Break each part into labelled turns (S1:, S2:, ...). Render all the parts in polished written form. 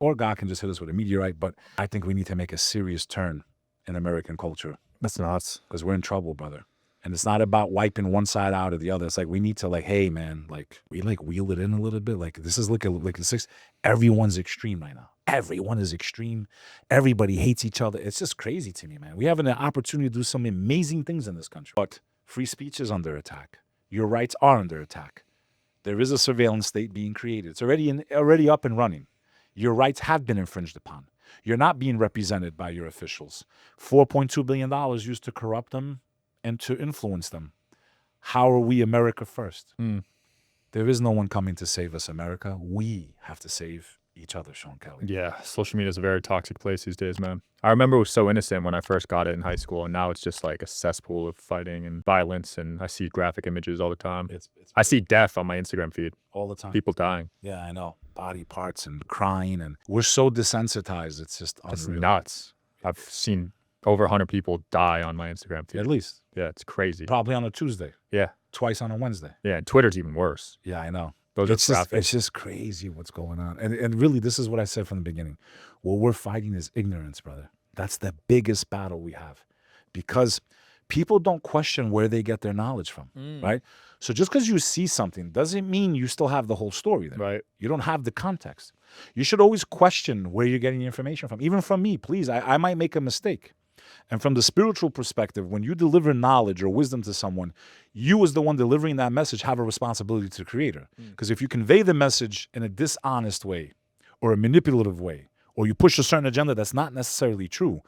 S1: or God can just hit us with a meteorite. But I think we need to make a serious turn in American culture.
S2: That's nuts.
S1: Because we're in trouble, brother. And it's not about wiping one side out or the other. It's like we need to like, hey man, like we like wheel it in a little bit. Like this is like a six. Everyone's extreme right now. Everyone is extreme. Everybody hates each other. It's just crazy to me, man. We have an opportunity to do some amazing things in this country. But free speech is under attack. Your rights are under attack. There is a surveillance state being created. It's already up and running. Your rights have been infringed upon. You're not being represented by your officials. $4.2 billion used to corrupt them and to influence them. How are we America first? There is no one coming to save us, America. We have to save each other, Sean Kelly.
S2: Yeah, social media is a very toxic place these days, man. I remember it was so innocent when I first got it in high school, and now it's just like a cesspool of fighting and violence, and I see graphic images all the time. I see death on my Instagram feed.
S1: All the time.
S2: People dying.
S1: Yeah, I know. Body parts and crying, and we're so desensitized. It's just unreal.
S2: It's nuts. I've seen over 100 people die on my Instagram feed.
S1: At least.
S2: Yeah, it's crazy.
S1: Probably on a Tuesday.
S2: Yeah.
S1: Twice on a Wednesday.
S2: Yeah, and Twitter's even worse.
S1: Yeah, I know.
S2: It's
S1: just crazy what's going on. And really, this is what I said from the beginning. What we're fighting is ignorance, brother. That's the biggest battle we have. Because people don't question where they get their knowledge from, right? So just because you see something doesn't mean you still have the whole story there.
S2: Right.
S1: You don't have the context. You should always question where you're getting your information from. Even from me, please. I might make a mistake. And from the spiritual perspective, when you deliver knowledge or wisdom to someone, you as the one delivering that message have a responsibility to the creator. Because if you convey the message in a dishonest way or a manipulative way, or you push a certain agenda that's not necessarily true,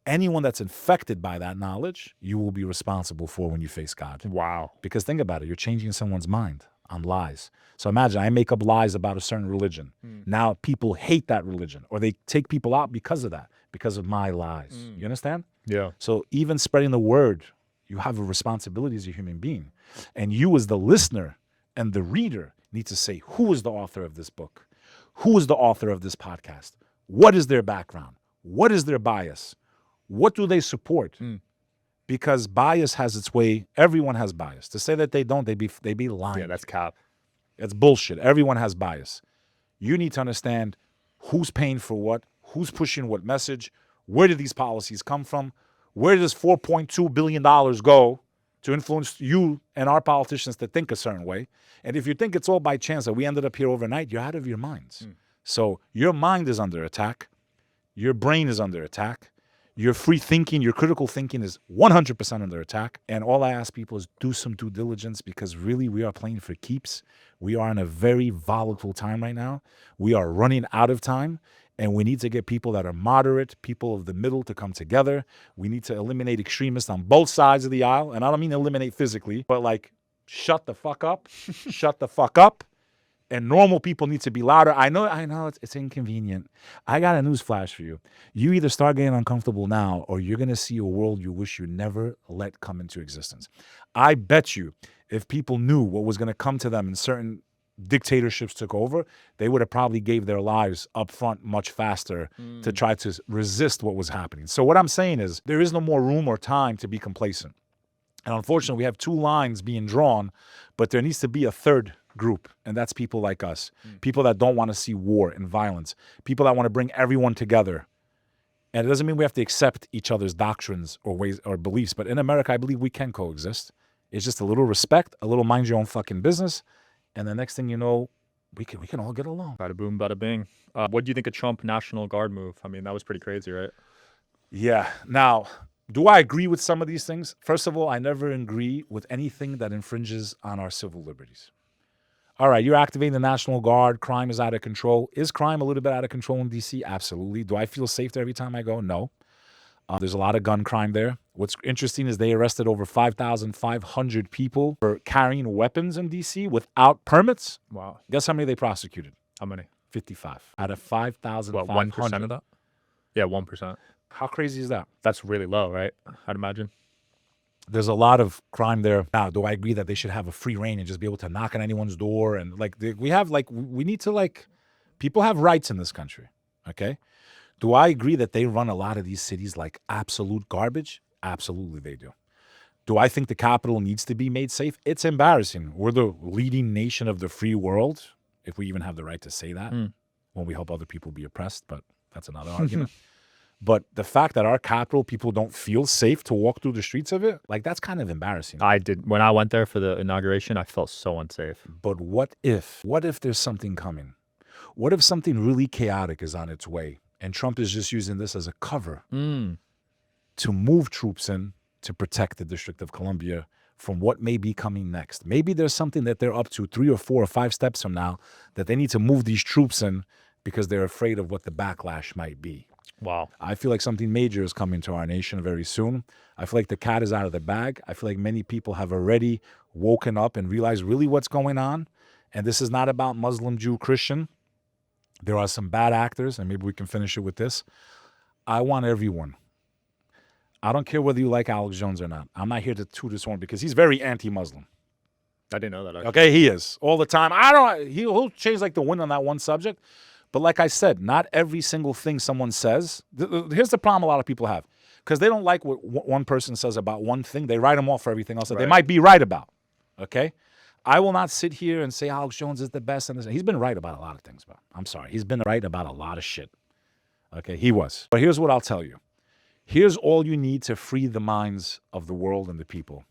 S1: anyone that's infected by that knowledge, you will be responsible for when you face God.
S2: Wow.
S1: Because think about it, you're changing someone's mind on lies. So imagine I make up lies about a certain religion. Now people hate that religion, or they take people out because of that, because of my lies. You understand?
S2: Yeah.
S1: So even spreading the word, you have a responsibility as a human being. And you as the listener and the reader need to say, who is the author of this book? Who is the author of this podcast? What is their background? What is their bias? What do they support? Because bias has its way. Everyone has bias. To say that they don't, they be lying.
S2: Yeah, that's cap.
S1: It's bullshit. Everyone has bias. You need to understand who's paying for what, who's pushing what message, where did these policies come from, where does $4.2 billion go to influence you and our politicians to think a certain way. And if you think it's all by chance that we ended up here overnight, you're out of your minds. So your mind is under attack. Your brain is under attack. Your free thinking, your critical thinking is 100% under attack. And all I ask people is do some due diligence, because really we are playing for keeps. We are in a very volatile time right now. We are running out of time. And we need to get people that are moderate, people of the middle to come together. We need to eliminate extremists on both sides of the aisle. And I don't mean eliminate physically, but like shut the fuck up, shut the fuck up. And normal people need to be louder. I know it's inconvenient. I got a news flash for you. You either start getting uncomfortable now, or you're going to see a world you wish you never let come into existence. I bet you if people knew what was going to come to them in certain dictatorships took over, they would have probably gave their lives up front much faster to try to resist what was happening. So what I'm saying is there is no more room or time to be complacent. And unfortunately, we have two lines being drawn, but there needs to be a third group, and that's people like us, people that don't want to see war and violence, people that want to bring everyone together. And it doesn't mean we have to accept each other's doctrines or ways or beliefs, but in America, I believe we can coexist. It's just a little respect, a little mind your own fucking business, and the next thing you know, we can all get along.
S2: Bada boom, bada bing. What do you think of Trump National Guard move? I mean, that was pretty crazy, right?
S1: Yeah. Now, do I agree with some of these things? First of all, I never agree with anything that infringes on our civil liberties. All right, you're activating the National Guard. Crime is out of control. Is crime a little bit out of control in D.C.? Absolutely. Do I feel safe there every time I go? No. There's a lot of gun crime there. What's interesting is they arrested over 5,500 people for carrying weapons in D.C. without permits.
S2: Wow.
S1: Guess how many they prosecuted?
S2: How many?
S1: 55 out of 5,500.
S2: What, 1% of that? Yeah, 1%.
S1: How crazy is that?
S2: That's really low, right? I'd imagine.
S1: There's a lot of crime there. Now, do I agree that they should have a free reign and just be able to knock on anyone's door? And we need to people have rights in this country, okay? Do I agree that they run a lot of these cities like absolute garbage? Absolutely they do. Do I think the Capitol needs to be made safe? It's embarrassing. We're the leading nation of the free world, if we even have the right to say that. when we help other people be oppressed, but that's another argument. But the fact that our capital, people don't feel safe to walk through the streets of it, like that's kind of embarrassing.
S2: I did when I went there for the inauguration. I felt so unsafe.
S1: But what if there's something coming? What if something really chaotic is on its way and Trump is just using this as a cover to move troops in to protect the District of Columbia from what may be coming next? Maybe there's something that they're up to 3 or 4 or 5 steps from now that they need to move these troops in because they're afraid of what the backlash might be.
S2: Wow.
S1: I feel like something major is coming to our nation very soon. I feel like the cat is out of the bag. I feel like many people have already woken up and realized really what's going on. And this is not about Muslim, Jew, Christian. There are some bad actors, and maybe we can finish it with this. I want everyone. I don't care whether you like Alex Jones or not. I'm not here to toot his horn because he's very anti-Muslim.
S2: I didn't know that. Actually.
S1: Okay, he is all the time. He'll change like the wind on that one subject. But like I said, not every single thing someone says. Here's the problem a lot of people have. Because they don't like what one person says about one thing. They write them off for everything else that they might be right about. Okay? I will not sit here and say Alex Jones is the best. And he's been right about a lot of things, bro. I'm sorry. He's been right about a lot of shit. Okay? He was. But here's what I'll tell you. Here's all you need to free the minds of the world and the people.